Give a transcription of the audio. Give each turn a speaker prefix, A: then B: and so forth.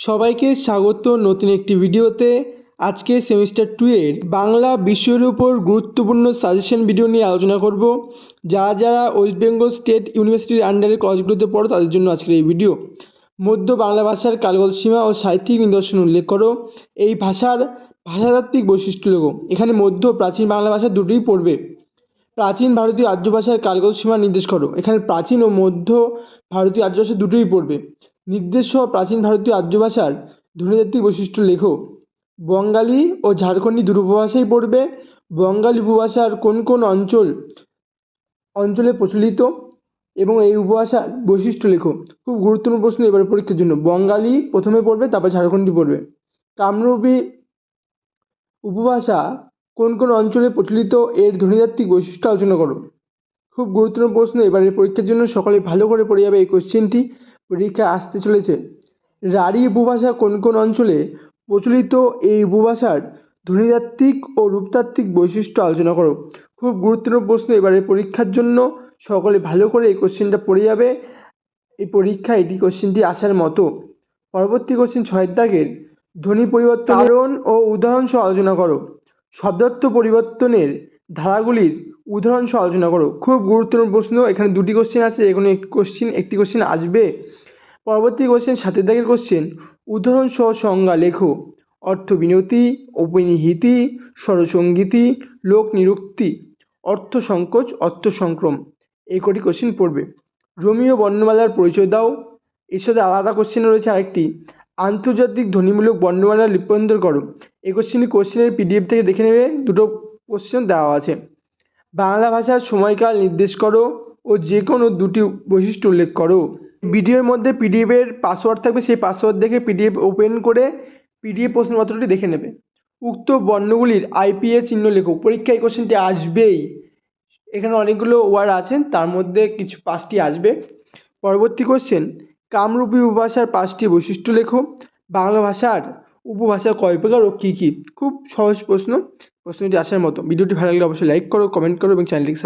A: সবাইকে স্বাগত নতুন একটি ভিডিওতে। আজকে সেমিস্টার 2 এর বাংলা বিষয়ের উপর গুরুত্বপূর্ণ সাজেশন ভিডিও নিয়ে আলোচনা করব। যারা ওয়েস্ট বেঙ্গল স্টেট ইউনিভার্সিটির আন্ডারে কলেজগুলোতে পড়ো তাদের জন্য আজকের এই ভিডিও। মধ্য বাংলা ভাষার কালগত সীমা ও সাহিত্যিক নিদর্শন উল্লেখ করো। এই ভাষার ভাষাতাত্ত্বিক বৈশিষ্ট্য লেখো। এখানে মধ্য প্রাচীন বাংলা ভাষা দুটোই পড়বে। প্রাচীন ভারতীয় আর্য ভাষার কালগত সীমা নির্দেশ করো। এখানে প্রাচীন ও মধ্য ভারতীয় আর্য ভাষা দুটোই পড়বে। নির্দেশ সহ প্রাচীন ভারতীয় আর্য ভাষার ধ্বনিতাত্ত্বিক বৈশিষ্ট্য লেখো। বঙ্গালী ও ঝাড়খণ্ডী দুটো উপভাষাই পড়বে। বঙ্গালী উপভাষার কোন কোন অঞ্চলে প্রচলিত এবং এই উপভাষার বৈশিষ্ট্য লেখো। খুব গুরুত্বপূর্ণ প্রশ্ন এবারে পরীক্ষার জন্য। বঙ্গালী প্রথমে পড়বে, তারপর ঝাড়খণ্ডী পড়বে। কামরূপী উপভাষা কোন কোন অঞ্চলে প্রচলিত, এর ধ্বনিতাত্ত্বিক বৈশিষ্ট্য আলোচনা করো। খুব গুরুত্বপূর্ণ প্রশ্ন এবারে পরীক্ষার জন্য। সকলে ভালো করে পড়ে যাবে, এই কোশ্চেনটি পরীক্ষায় আসতে চলেছে। রাঢ়ী উপভাষা কোন কোন অঞ্চলে প্রচলিত, এই উপভাষার ধ্বনিতাত্ত্বিক ও রূপতাত্ত্বিক বৈশিষ্ট্য আলোচনা করো। খুব গুরুত্বপূর্ণ প্রশ্ন এবারে পরীক্ষার জন্য। সকলে ভালো করে এই কোশ্চেনটা পড়ে যাবে, এই পরীক্ষায় এটি কোশ্চেনটি আসার মতো। পরবর্তী কোশ্চেন 6 দাগের ধ্বনি পরিবর্তন কারণ ও উদাহরণ সহ আলোচনা করো। শব্দার্থ পরিবর্তনের ধারাগুলির উদাহরণ সহ আলোচনা করো। খুব গুরুত্বপূর্ণ প্রশ্ন। এখানে দুটি কোশ্চেন আছে, এখানে একটি কোশ্চেন আসবে। পরবর্তী কোশ্চেন 7 দাগের কোশ্চেন উদাহরণ সহ সংজ্ঞা লেখো। অর্থবিনতি, অপিনিহিতি, স্বরসঙ্গীতি, লোক নিরুক্তি, অর্থ সংকোচ, অর্থ সংক্রম, এই কটি কোশ্চেন পড়বে। রোমীয় বর্ণমালার পরিচয় দাও। এর সাথে আলাদা কোশ্চেন রয়েছে আরেকটি, আন্তর্জাতিক ধ্বনিমূলক বর্ণমালা লিপ্যন্তর করো। এই কোশ্চেনের পিডিএফ থেকে দেখে নেবে, দুটো কোশ্চেন দেওয়া আছে। বাংলা ভাষার সময়কাল নির্দেশ করো ও যে কোনো দুটি বৈশিষ্ট্য উল্লেখ করো। ভিডিওর মধ্যে পিডিএফের পাসওয়ার্ড থাকবে, সেই পাসওয়ার্ড দেখে পিডিএফ ওপেন করে পিডিএফ প্রশ্নপত্রটি দেখে নেবে। উক্ত বর্ণগুলির আইপিএ চিহ্ন লেখো। পরীক্ষায় এই কোশ্চেনটি আসবেই। এখানে অনেকগুলো ওয়ার্ড আছে, তার মধ্যে কিছু 5টি আসবে। পরবর্তী কোশ্চেন কামরূপী উপভাষার 5টি বৈশিষ্ট্য লেখো। বাংলা ভাষার উপভাষা কয় প্রকার ও কী কী। খুব সহজ প্রশ্ন, প্রশ্নটি আসার মতো। ভিডিওটি ভালো লাগলে অবশ্যই লাইক করো, কমেন্ট করো এবং চ্যানেলটিকে